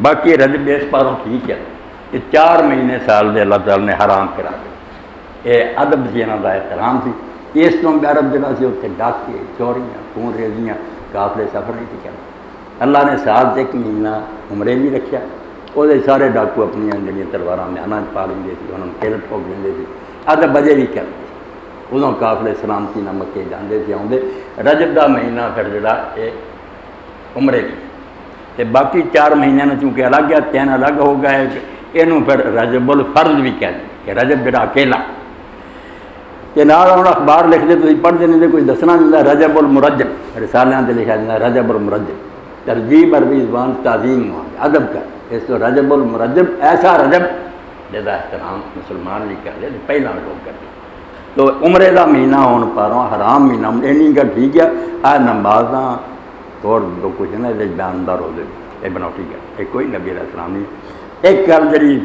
باقی رجب اس پاروں ٹھیک ہے، یہ 4 مہینے سال دے اللہ تعالیٰ نے حرام کرا دے، یہ ادب سی انہاں دا احترام سی۔ اس تو عرب جگہ سے اتنے ڈاکے چوریاں خون ریزیاں قافلے سفر نہیں تھی کرنا۔ اللہ نے سال 1 مہینہ عمرے بھی رکھیا، وہ سارے ڈاکو اپنی جڑی تلواراں میاناں پا لیں سی، انہوں نے کل ٹھوک دیں سی، ادب بجے بھی کرتے ادوں قافلے سلامتی نہ مکے جاندے سی آؤندے۔ رجب دا مہینہ پھر جڑا یہ عمرے کی تے باقی 4 مہینے چونکہ الگ ہے، 3 الگ ہو گئے، یہ پھر رجب الفرض بھی کہتے ہیں کہ رجب جڑا اکیلا کہ نال ہوں اخبار لکھتے تھی پڑھتے نہیں کوئی دسنا نہیں ہوتا۔ رجب المرجب رسالیاں تے لکھا جاتا رجب المرجب، ترجیب عربی زبان تعظیم ادب کا، اس کو رجب المرجب ایسا رجب جدا احترام مسلمان بھی کر لے پہلا لوگ کرتے۔ تو عمرے دا مہینہ ہون پاروں حرام مہینہ اینی گل ٹھیک ہے، آ نمازاں اور جو کچھ نا یہ بیاندار ہو جائے یہ بناؤ ٹھیک ہے، یہ کوئی نبی علیہ السلام نہیں۔ ایک گل جی